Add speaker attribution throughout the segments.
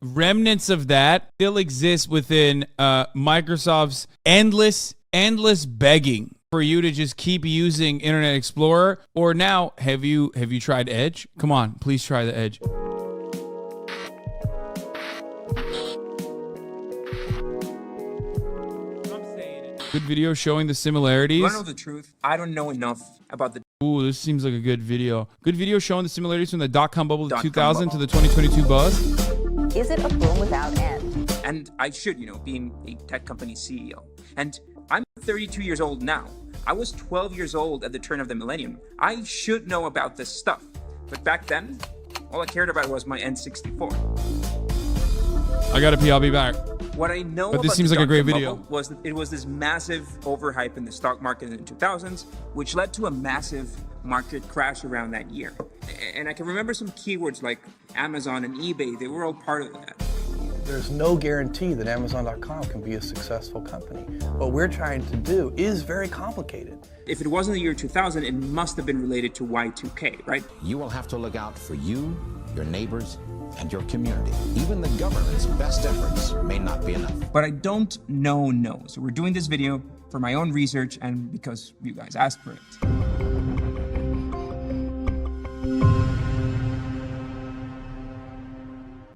Speaker 1: remnants of that still exist within Microsoft's endless begging for you to just keep using Internet Explorer. Or now, have you tried Edge? Come on, please try the Edge. Good video showing the similarities.
Speaker 2: You wanna know the truth? I don't know enough about the...
Speaker 1: Ooh, this seems like a good video. Good video showing the similarities from the dot-com bubble of 2000 to the 2022 buzz.
Speaker 3: Is it a boom without end?
Speaker 2: And I should, being a tech company CEO. And I'm 32 years old now. I was 12 years old at the turn of the millennium. I should know about this stuff. But back then, all I cared about was my N64.
Speaker 1: I gotta pee, I'll be back.
Speaker 2: What I know
Speaker 1: but this
Speaker 2: about
Speaker 1: seems
Speaker 2: the
Speaker 1: like a great
Speaker 2: dot-com
Speaker 1: video.
Speaker 2: bubble was that it was this massive overhype in the stock market in the 2000s, which led to a massive market crash around that year. And I can remember some keywords like Amazon and eBay, they were all part of that.
Speaker 4: There's no guarantee that Amazon.com can be a successful company. What we're trying to do is very complicated.
Speaker 2: If it wasn't the year 2000, it must have been related to Y2K, right?
Speaker 5: You will have to look out for you, your neighbors, and your community. Even the government's best efforts may not be enough.
Speaker 2: But I don't know. So we're doing this video for my own research and because you guys asked for it.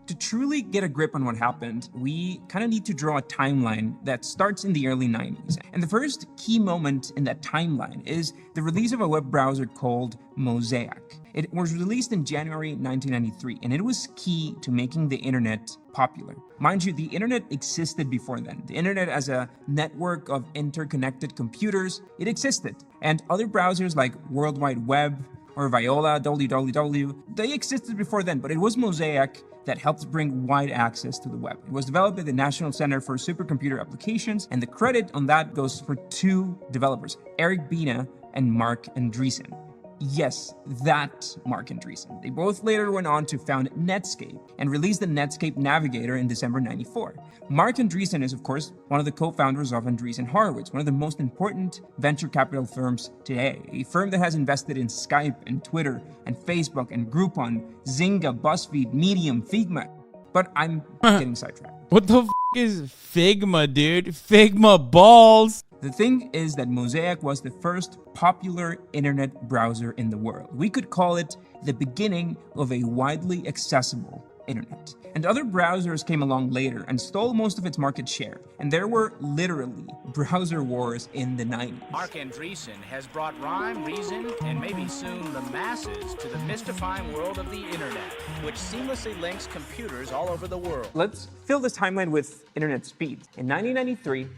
Speaker 2: To truly get a grip on what happened, we kind of need to draw a timeline that starts in the early 90s. And the first key moment in that timeline is the release of a web browser called Mosaic. It was released in January 1993, and it was key to making the internet popular. Mind you, the internet existed before then. The internet as a network of interconnected computers, it existed. And other browsers like World Wide Web or Viola, www, they existed before then, but it was Mosaic that helped bring wide access to the web. It was developed by the National Center for Supercomputer Applications, and the credit on that goes for two developers, Eric Bina and Mark Andreessen. Yes, that Mark Andreessen. They both later went on to found Netscape and released the Netscape Navigator in December 94. Mark Andreessen is, of course, one of the co-founders of Andreessen Horowitz, one of the most important venture capital firms today, a firm that has invested in Skype and Twitter and Facebook and Groupon, Zynga, BuzzFeed, Medium, Figma. But I'm getting sidetracked.
Speaker 1: What the f is Figma, dude? Figma balls.
Speaker 2: The thing is that Mosaic was the first popular internet browser in the world. We could call it the beginning of a widely accessible internet. And other browsers came along later and stole most of its market share. And there were literally browser wars in the 90s.
Speaker 6: Mark Andreessen has brought rhyme, reason, and maybe soon the masses to the mystifying world of the internet, which seamlessly links computers all over the world.
Speaker 2: Let's fill this timeline with internet speed. In 1993,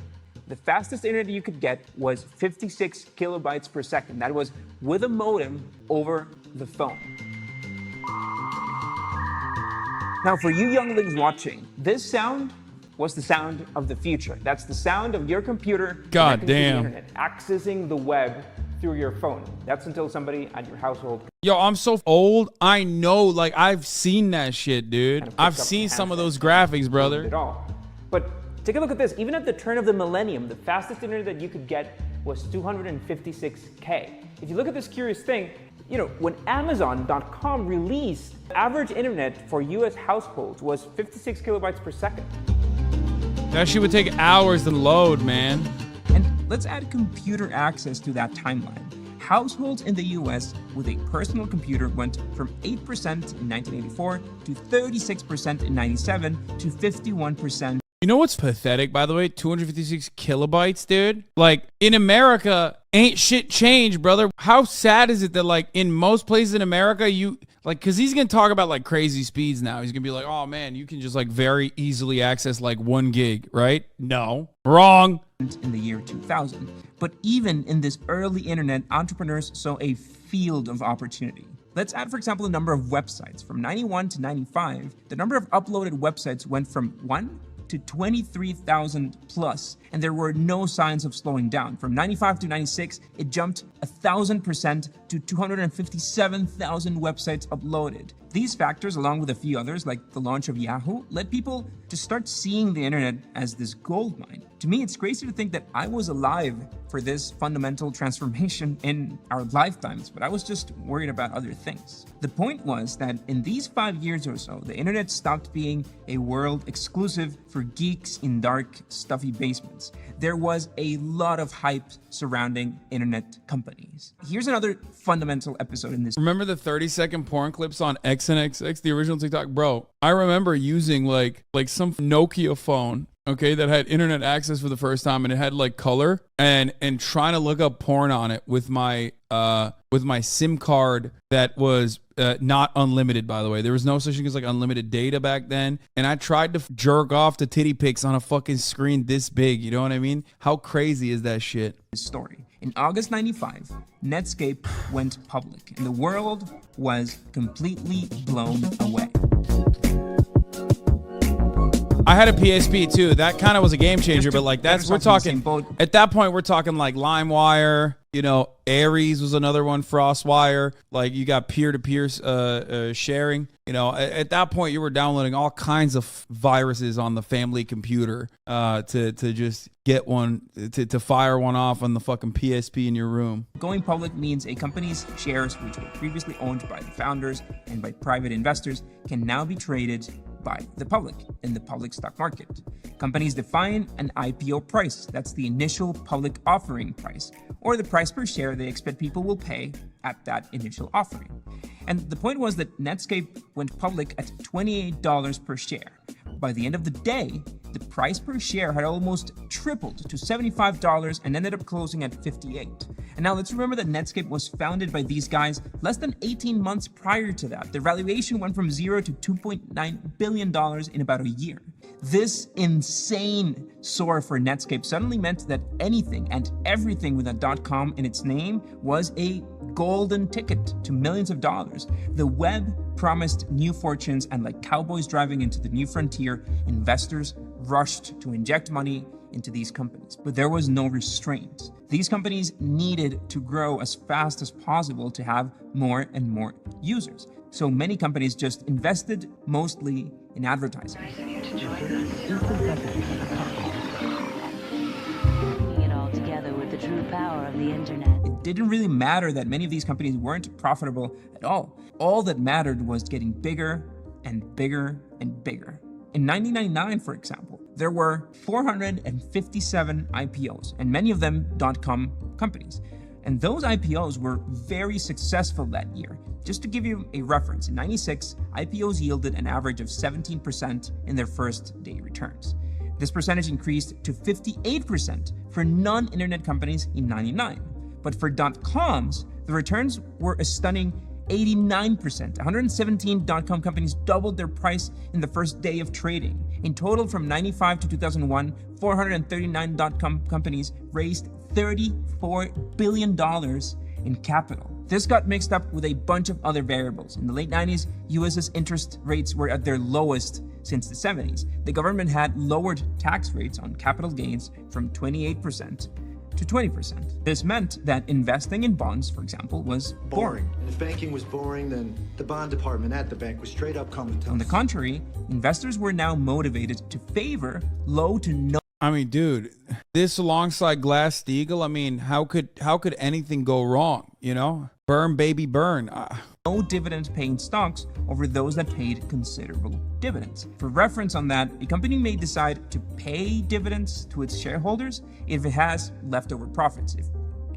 Speaker 2: the fastest internet you could get was 56 kilobytes per second. That was with a modem over the phone. Now, for you younglings watching, this sound was the sound of the future. That's the sound of your computer
Speaker 1: God
Speaker 2: connecting to the
Speaker 1: damn.
Speaker 2: internet, accessing the web through your phone. That's until somebody at your household.
Speaker 1: Yo, I'm so old. I know, like, I've seen that shit, dude.
Speaker 2: kind of
Speaker 1: I've
Speaker 2: picks up
Speaker 1: seen
Speaker 2: the
Speaker 1: some of
Speaker 2: handset
Speaker 1: those graphics,
Speaker 2: At
Speaker 1: brother.
Speaker 2: all. But take a look at this. Even at the turn of the millennium, the fastest internet that you could get was 256K. If you look at this curious thing, when Amazon.com released, average internet for US households was 56 kilobytes per second.
Speaker 1: That shit would take hours to load, man.
Speaker 2: And let's add computer access to that timeline. Households in the US with a personal computer went from 8% in 1984 to 36% in 97 to 51%.
Speaker 1: You know what's pathetic, by the way? 256 kilobytes, dude. Like, in America, ain't shit changed, brother. How sad is it that, like, in most places in America, because he's going to talk about, like, crazy speeds now. He's going to be like, oh, man, you can just, like, very easily access, like, 1 gig, right? No. Wrong.
Speaker 2: In the year 2000. But even in this early internet, entrepreneurs saw a field of opportunity. Let's add, for example, the number of websites. From 91 to 95, the number of uploaded websites went from 1 to 23,000 plus, and there were no signs of slowing down. From 95 to 96, it jumped 1,000% to 257,000 websites uploaded. These factors, along with a few others like the launch of Yahoo, led people to start seeing the internet as this gold mine. To me, it's crazy to think that I was alive for this fundamental transformation in our lifetimes, but I was just worried about other things. The point was that in these 5 years or so, the internet stopped being a world exclusive for geeks in dark, stuffy basements. There was a lot of hype surrounding internet companies. Here's another fundamental episode in this.
Speaker 1: Remember the 30-second porn clips on XNXX, the original TikTok? Bro, I remember using like some Nokia phone, okay, that had internet access for the first time, and it had like color, and trying to look up porn on it with my SIM card that was not unlimited, by the way. There was no such thing as like unlimited data back then, and I tried to jerk off to titty pics on a fucking screen this big. You know what I mean? How crazy is that shit?
Speaker 2: Story. In August 95, Netscape went public, and the world was completely blown away.
Speaker 1: I had a PSP too. That kind of was a game changer, but like that's, we're talking, at that point, we're talking like LimeWire, you know, Ares was another one, FrostWire, like you got peer-to-peer sharing. You know, at that point, you were downloading all kinds of viruses on the family computer to just get one, to fire one off on the fucking PSP in your room.
Speaker 2: Going public means a company's shares, which were previously owned by the founders and by private investors, can now be traded by the public in the public stock market. Companies define an IPO price. That's the initial public offering price, or the price per share they expect people will pay at that initial offering. And the point was that Netscape went public at $28 per share. By the end of the day, the price per share had almost tripled to $75 and ended up closing at $58. And now let's remember that Netscape was founded by these guys less than 18 months prior to that. Their valuation went from $0 to $2.9 billion in about a year. This insane soar for Netscape suddenly meant that anything and everything with a .com in its name was a golden ticket to millions of dollars. The web promised new fortunes, and like cowboys driving into the new frontier, investors rushed to inject money into these companies. But there was no restraint. These companies needed to grow as fast as possible to have more and more users. So many companies just invested mostly in advertising.
Speaker 3: Bringing it all together with the true power of the internet.
Speaker 2: It didn't really matter that many of these companies weren't profitable at all. All that mattered was getting bigger and bigger and bigger. In 1999, for example, there were 457 IPOs, and many of them .com companies. And those IPOs were very successful that year. Just to give you a reference, in 96, IPOs yielded an average of 17% in their first day returns. This percentage increased to 58% for non-internet companies in 99. But for .coms, the returns were a stunning 89%. 117 .com companies doubled their price in the first day of trading. In total, from 95 to 2001, 439 .com companies raised $34 billion in capital. This got mixed up with a bunch of other variables. In the late 90s, US's interest rates were at their lowest since the 70s. The government had lowered tax rates on capital gains from 28% to 20%. This meant that investing in bonds, for example, was boring.
Speaker 7: And if banking was boring, then the bond department at the bank was straight up comatose.
Speaker 2: On the contrary, investors were now motivated to favor low to no.
Speaker 1: I mean, dude, this alongside Glass-Steagall, I mean, how could anything go wrong, you know? Burn, baby, burn.
Speaker 2: No dividend-paying stocks over those that paid considerable dividends. For reference on that, a company may decide to pay dividends to its shareholders if it has leftover profits, if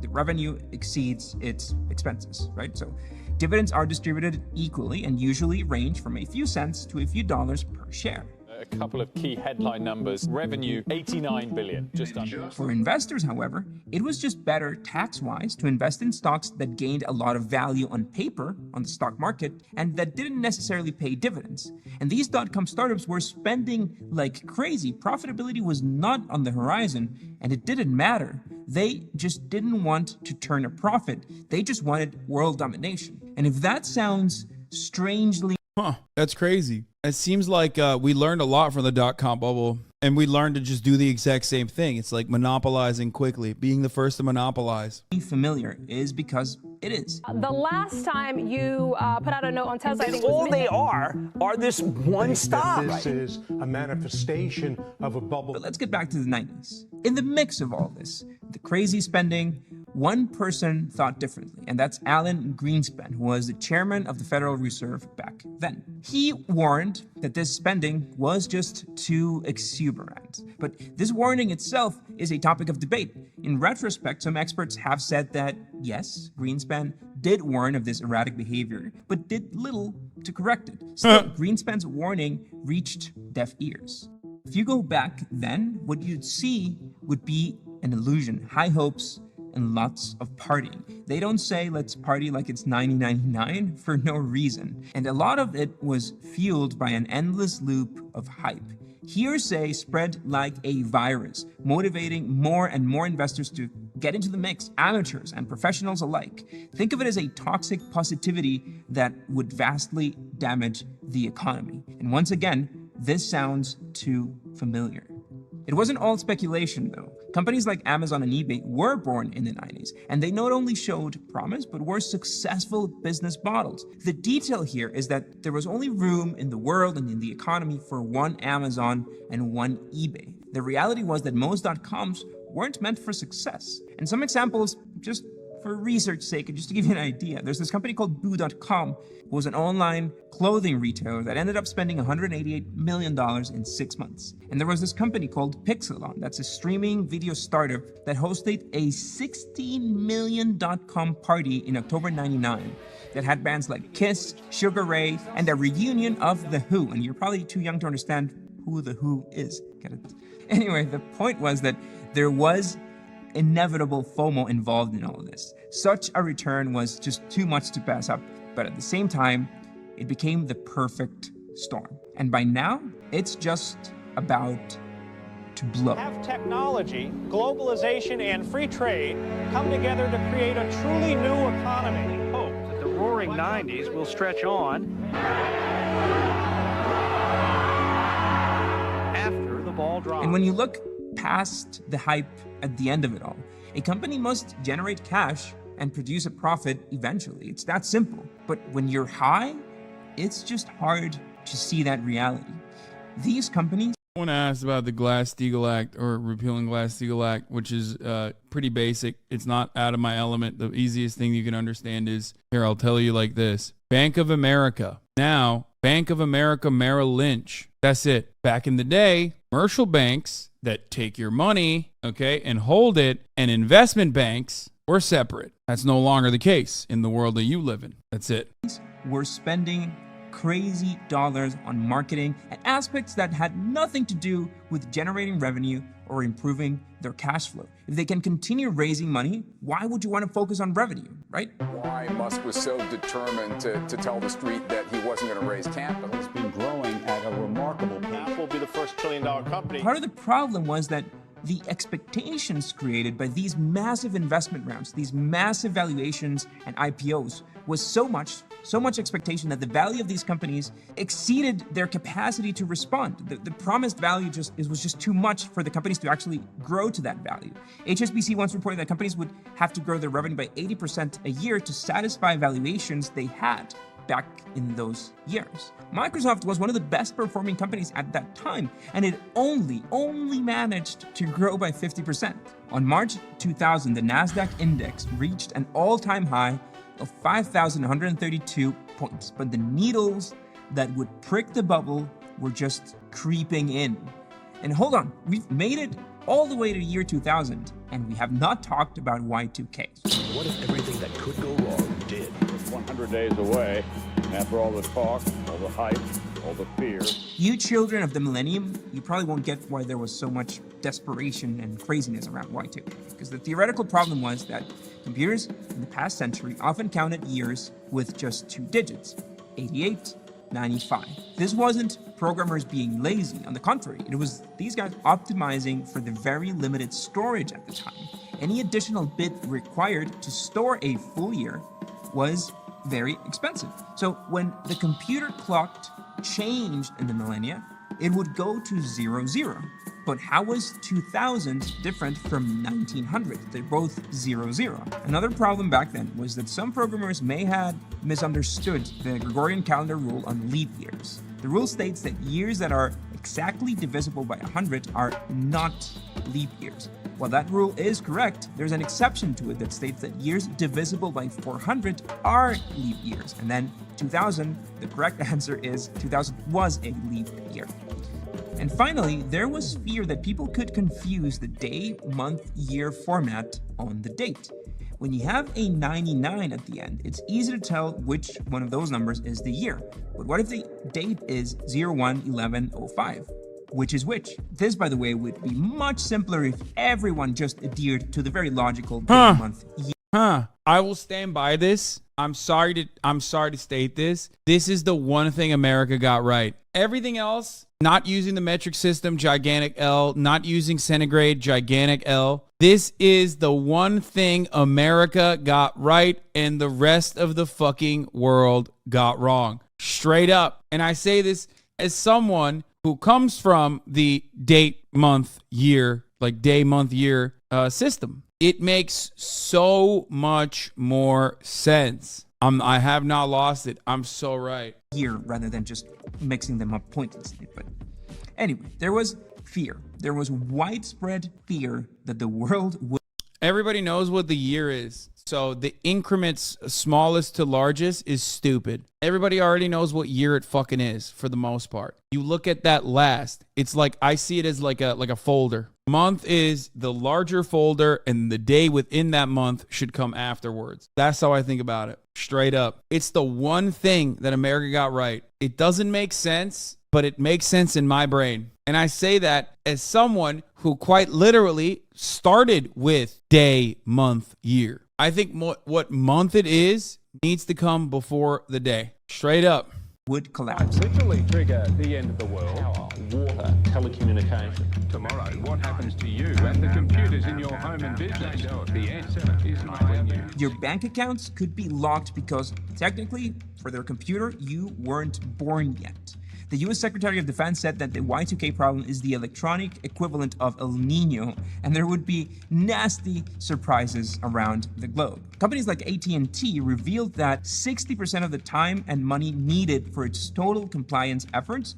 Speaker 2: the revenue exceeds its expenses, right? So dividends are distributed equally and usually range from a few cents to a few dollars per share.
Speaker 8: A couple of key headline numbers. Revenue, 89 billion, just under.
Speaker 2: For investors, however, it was just better tax-wise to invest in stocks that gained a lot of value on paper on the stock market and that didn't necessarily pay dividends. And these .com startups were spending like crazy. Profitability was not on the horizon, and it didn't matter. They just didn't want to turn a profit. They just wanted world domination. And if that sounds strangely
Speaker 1: Huh, that's crazy. It seems like we learned a lot from the .com bubble. And we learned to just do the exact same thing. It's like monopolizing quickly, being the first to monopolize.
Speaker 2: Familiar is because it is.
Speaker 9: The last time you put out a note on Tesla, I think
Speaker 10: all they are this one stop.
Speaker 11: This is a manifestation of a bubble.
Speaker 2: But let's get back to the 90s. In the mix of all this, the crazy spending, one person thought differently, and that's Alan Greenspan, who was the chairman of the Federal Reserve back then. He warned that this spending was just too exuberant. But this warning itself is a topic of debate. In retrospect, some experts have said that, yes, Greenspan did warn of this erratic behavior, but did little to correct it. Still, Greenspan's warning reached deaf ears. If you go back then, what you'd see would be an illusion, high hopes, and lots of partying. They don't say let's party like it's 1999 for no reason. And a lot of it was fueled by an endless loop of hype. Hearsay spread like a virus, motivating more and more investors to get into the mix, amateurs and professionals alike. Think of it as a toxic positivity that would vastly damage the economy. And once again, this sounds too familiar. It wasn't all speculation, though. Companies like Amazon and eBay were born in the 90s, and they not only showed promise, but were successful business models. The detail here is that there was only room in the world and in the economy for one Amazon and one eBay. The reality was that most .coms weren't meant for success. And some examples, just for research sake, and just to give you an idea, there's this company called Boo.com, who was an online clothing retailer that ended up spending $188 million in 6 months. And there was this company called Pixelon, that's a streaming video startup that hosted a $16 million .com party in October '99 that had bands like Kiss, Sugar Ray, and a reunion of The Who. And you're probably too young to understand who The Who is. Get it? Anyway, the point was that there was inevitable FOMO involved in all of this. Such a return was just too much to pass up, but at the same time, it became the perfect storm. And by now, it's just about to blow.
Speaker 8: Have technology, globalization, and free trade come together to create a truly new economy.
Speaker 6: We hope that the roaring 90s will stretch on after the ball drops.
Speaker 2: And when you look past the hype at the end of it all, a company must generate cash and produce a profit eventually. It's that simple. But when you're high, it's just hard to see that reality. These companies...
Speaker 1: I want to ask about the Glass-Steagall Act, or repealing Glass-Steagall Act, which is pretty basic. It's not out of my element. The easiest thing you can understand is, here, I'll tell you like this. Bank of America. Now, Bank of America Merrill Lynch. That's it. Back in the day, commercial banks that take your money, okay, and hold it, and investment banks were separate. That's no longer the case in the world that you live in. That's it.
Speaker 2: We're spending crazy dollars on marketing and aspects that had nothing to do with generating revenue or improving their cash flow. If they can continue raising money, why would you want to focus on revenue, right?
Speaker 12: Why Musk was so determined to tell the street that he wasn't going to raise capital.
Speaker 5: It's been growing at a remarkable pace.
Speaker 8: Apple will be the first trillion-dollar company.
Speaker 2: Part of the problem was that the expectations created by these massive investment rounds, these massive valuations and IPOs was so much expectation that the value of these companies exceeded their capacity to respond. The promised value was just too much for the companies to actually grow to that value. HSBC once reported that companies would have to grow their revenue by 80% a year to satisfy valuations they had back in those years. Microsoft was one of the best performing companies at that time, and it only managed to grow by 50%. On March 2000, the NASDAQ index reached an all-time high of 5,132 points, but the needles that would prick the bubble were just creeping in. And hold on, we've made it all the way to year 2000, and we have not talked about Y2K.
Speaker 11: What if everything that could go wrong did?
Speaker 8: It's 100 days away. After all the talk, all the hype, all the fear.
Speaker 2: You children of the millennium, you probably won't get why there was so much desperation and craziness around Y2K. Because the theoretical problem was that computers in the past century often counted years with just 2 digits, 88, 95. This wasn't programmers being lazy. On the contrary, it was these guys optimizing for the very limited storage at the time. Any additional bit required to store a full year was very expensive. So when the computer clock changed in the millennia, it would go to 00. But how was 2000 different from 1900? They're both 00. Another problem back then was that some programmers may have misunderstood the Gregorian calendar rule on leap years. The rule states that years that are exactly divisible by 100 are not leap years. While that rule is correct, there's an exception to it that states that years divisible by 400 are leap years. And then 2000, the correct answer is 2000 was a leap year. And finally, there was fear that people could confuse the day, month, year format on the date. When you have a 99 at the end, it's easy to tell which one of those numbers is the year. But what if the date is 01/11/05? Which is which? This, by the way, would be much simpler if everyone just adhered to the very logical day, month, year.
Speaker 1: I will stand by this. I'm sorry to state this. This is the one thing America got right. Everything else, not using the metric system, gigantic L, not using centigrade, gigantic L. This is the one thing America got right and the rest of the fucking world got wrong. Straight up. And I say this as someone who comes from the date, month, year, like day, month, year system. It makes so much more sense. I have not lost it. I'm so right.
Speaker 2: Year rather than just mixing them up pointlessly. But anyway, there was fear. There was widespread fear that the world would.
Speaker 1: Everybody knows what the year is. So the increments smallest to largest is stupid. Everybody already knows what year it fucking is for the most part. You look at that last, it's like, I see it as like a folder. Month is the larger folder and the day within that month should come afterwards. That's how I think about it. Straight up. It's the one thing that America got right. It doesn't make sense, but it makes sense in my brain. And I say that as someone who quite literally started with day, month, year. I think what month it is needs to come before the day. Straight up.
Speaker 2: Would collapse.
Speaker 11: Literally trigger the end of the world. Power, water, telecommunication.
Speaker 13: Tomorrow, what happens to you and the computers in your home and business? The answer is not in you.
Speaker 2: Your bank accounts could be locked because technically, for their computer, you weren't born yet. The US Secretary of Defense said that the Y2K problem is the electronic equivalent of El Nino, and there would be nasty surprises around the globe. Companies like AT&T revealed that 60% of the time and money needed for its total compliance efforts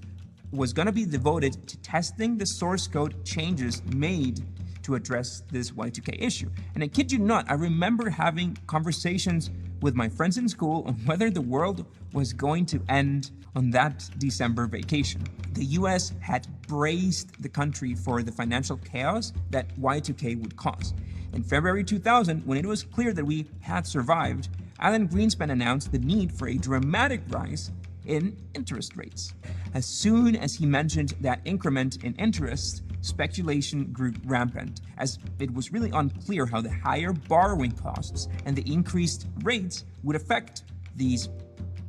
Speaker 2: was going to be devoted to testing the source code changes made to address this Y2K issue. And I kid you not, I remember having conversations with my friends in school on whether the world was going to end on that December vacation. The US had braced the country for the financial chaos that Y2K would cause. In February 2000, when it was clear that we had survived, Alan Greenspan announced the need for a dramatic rise in interest rates. As soon as he mentioned that increment in interest, speculation grew rampant, as it was really unclear how the higher borrowing costs and the increased rates would affect these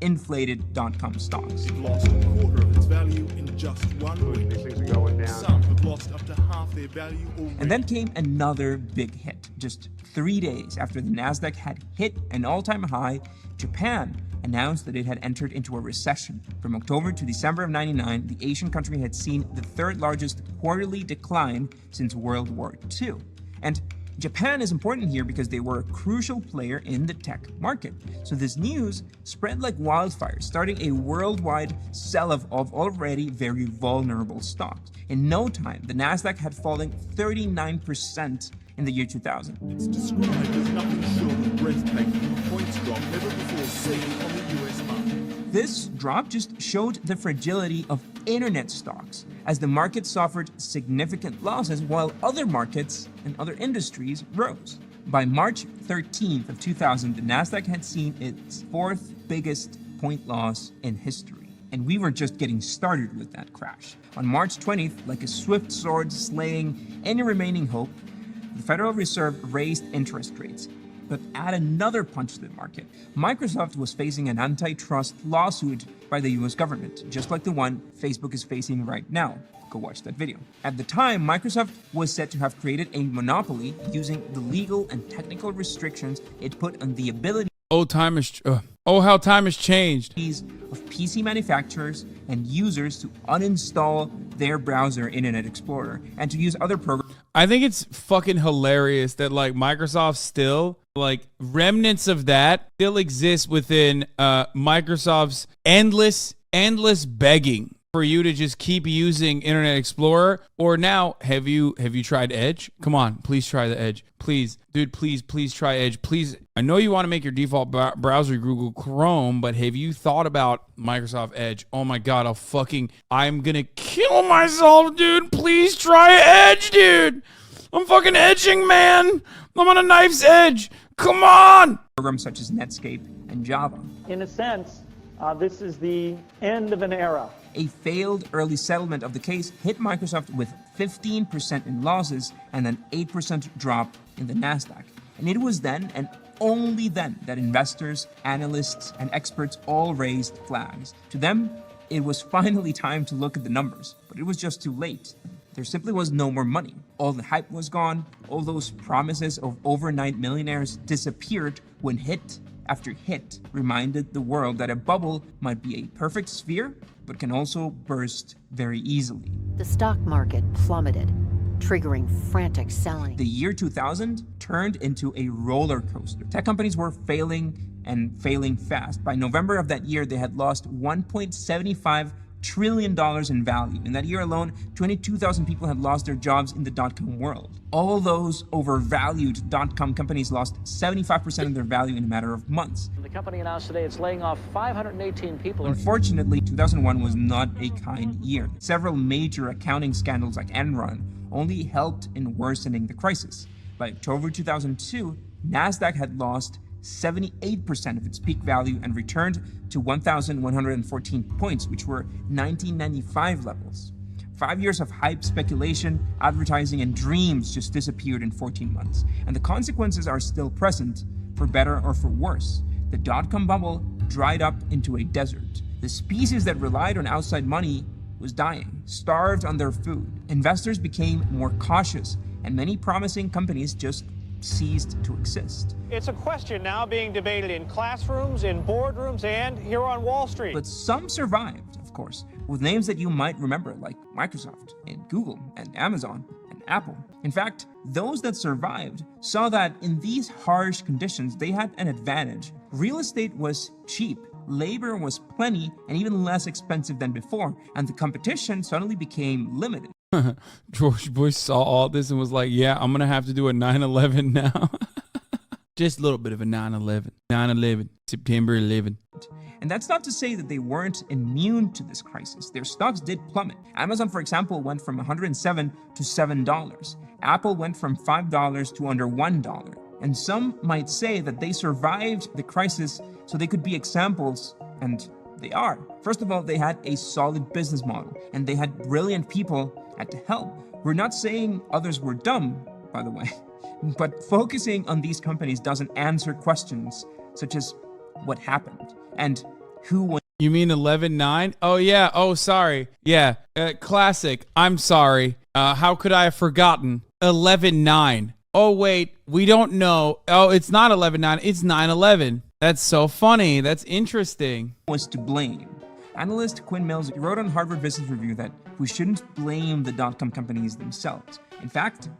Speaker 2: inflated dot-com stocks.
Speaker 14: It lost a quarter of its value in just 1 week. Some have lost up to half their value already.
Speaker 2: And then came another big hit. Just 3 days after the Nasdaq had hit an all-time high, Japan announced that it had entered into a recession. From October to December of '99, the Asian country had seen the third largest quarterly decline since World War II. And Japan is important here because they were a crucial player in the tech market. So this news spread like wildfire, starting a worldwide sell-off of already very vulnerable stocks. In no time, the Nasdaq had fallen 39% in the year 2000.
Speaker 14: It's described as nothing short of breathtaking, a points drop never before seen on the US market.
Speaker 2: This drop just showed the fragility of internet stocks, as the market suffered significant losses while other markets and other industries rose. By March 13th of 2000, the Nasdaq had seen its fourth biggest point loss in history. And we were just getting started with that crash. On March 20th, like a swift sword slaying any remaining hope, the Federal Reserve raised interest rates. But add another punch to the market. Microsoft was facing an antitrust lawsuit by the US government, just like the one Facebook is facing right now. Go watch that video. At the time, Microsoft was said to have created a monopoly using the legal and technical restrictions it put on the ability.
Speaker 1: Oh, how time has changed.
Speaker 2: Of PC manufacturers and users to uninstall their browser Internet Explorer and to use other programs.
Speaker 1: I think it's fucking hilarious that like Microsoft still, like remnants of that still exist within Microsoft's endless begging for you to just keep using Internet Explorer. Or now, have you tried Edge? Come on, please try the Edge. Please, dude, please try Edge. Please, I know you want to make your default browser Google Chrome, but have you thought about Microsoft Edge? Oh my God, I'm gonna kill myself, dude. Please try Edge, dude. I'm fucking edging, man. I'm on a knife's edge. Come on.
Speaker 2: Programs such as Netscape and Java.
Speaker 8: In a sense, this is the end of an era.
Speaker 2: A failed early settlement of the case hit Microsoft with 15% in losses and an 8% drop in the NASDAQ. And it was then and only then that investors, analysts, and experts all raised flags. To them, it was finally time to look at the numbers, but it was just too late. There simply was no more money. All the hype was gone. All those promises of overnight millionaires disappeared when hit after hit reminded the world that a bubble might be a perfect sphere, but can also burst very easily.
Speaker 15: The stock market plummeted, triggering frantic selling.
Speaker 2: The year 2000 turned into a roller coaster. Tech companies were failing and failing fast. By November of that year, they had lost $1.75 trillion in value. In that year alone, 22,000 people had lost their jobs in the dot-com world. All those overvalued dot-com companies lost 75% of their value in a matter of months.
Speaker 8: The company announced today it's laying off 518 people.
Speaker 2: Unfortunately, 2001 was not a kind year. Several major accounting scandals like Enron only helped in worsening the crisis. By October 2002, NASDAQ had lost 78% of its peak value and returned to 1,114 points, which were 1995 levels. 5 years of hype, speculation, advertising, and dreams just disappeared in 14 months. And the consequences are still present, for better or for worse. The dot-com bubble dried up into a desert. The species that relied on outside money was dying, starved on their food. Investors became more cautious, and many promising companies just ceased to exist.
Speaker 8: It's a question now being debated in classrooms, in boardrooms, and here on Wall Street.
Speaker 2: But some survived, of course, with names that you might remember, like Microsoft, and Google, and Amazon, and Apple. In fact, those that survived saw that in these harsh conditions, they had an advantage. Real estate was cheap, labor was plenty, and even less expensive than before, and the competition suddenly became limited.
Speaker 1: George Bush saw all this and was like, yeah, I'm going to have to do a 9/11 now. Just a little bit of a 9/11. 9/11, September 11.
Speaker 2: And that's not to say that they weren't immune to this crisis. Their stocks did plummet. Amazon, for example, went from $107 to $7. Apple went from $5 to under $1. And some might say that they survived the crisis so they could be examples, and they are. First of all, they had a solid business model, and they had brilliant people at the help. We're not saying others were dumb, by the way, but focusing on these companies doesn't answer questions such as what happened and who won.
Speaker 1: You mean 11/9? Oh yeah. Oh, sorry. Yeah. Classic. I'm sorry. How could I have forgotten? 11/9. Oh wait, we don't know. Oh, it's not 11/9. It's 9/11. That's so funny. That's interesting.
Speaker 2: Was to blame. Analyst Quinn Mills wrote on Harvard Business Review that we shouldn't blame the dot-com companies themselves. In fact,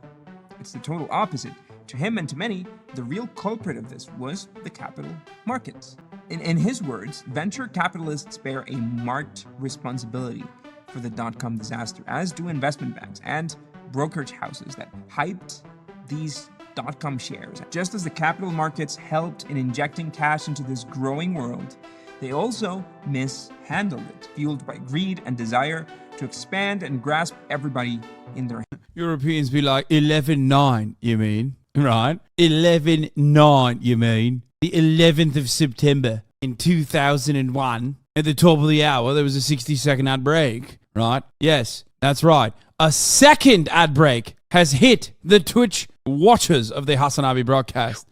Speaker 2: it's the total opposite. To him and to many, the real culprit of this was the capital markets. In his words, venture capitalists bear a marked responsibility for the dot-com disaster, as do investment banks and brokerage houses that hyped these dot-com shares. Just as the capital markets helped in injecting cash into this growing world, they also mishandled it, fueled by greed and desire to expand and grasp everybody in their hand.
Speaker 1: Europeans be like, 11/9, you mean? Right? 11/9, you mean? The 11th of September in 2001, at the top of the hour, there was a 60-second ad break, right? Yes, that's right. A second ad break has hit the Twitch watchers of the Hasan Abi broadcast.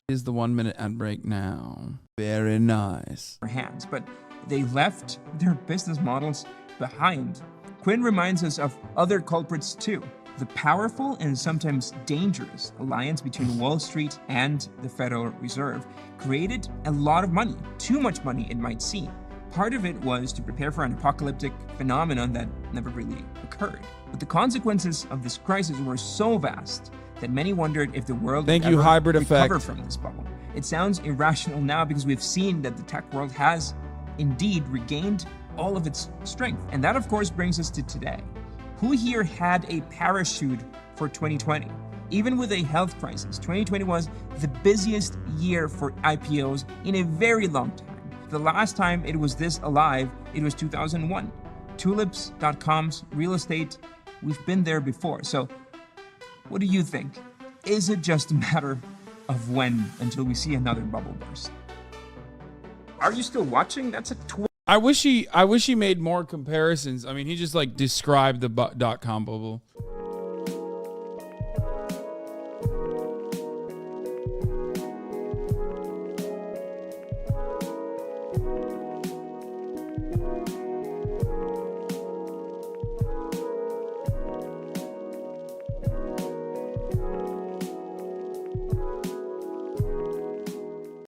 Speaker 1: Is the 1 minute ad break now. Very nice.
Speaker 2: Hands, but they left their business models behind. Quinn reminds us of other culprits too. The powerful and sometimes dangerous alliance between Wall Street and the Federal Reserve created a lot of money, too much money it might seem. Part of it was to prepare for an apocalyptic phenomenon that never really occurred. But the consequences of this crisis were so vast that many wondered if the world would ever
Speaker 1: hybrid
Speaker 2: recover
Speaker 1: effect.
Speaker 2: from this bubble. It sounds irrational now because we've seen that the tech world has indeed regained all of its strength. And that, of course, brings us to today. Who here had a parachute for 2020? Even with a health crisis, 2020 was the busiest year for IPOs in a very long time. The last time it was this alive, it was 2001. Tulips.com's real estate, we've been there before. So what do you think? Is it just a matter of when until we see another bubble burst? Are you still watching? That's a
Speaker 1: I wish he made more comparisons. I mean, he just like described the .com bubble.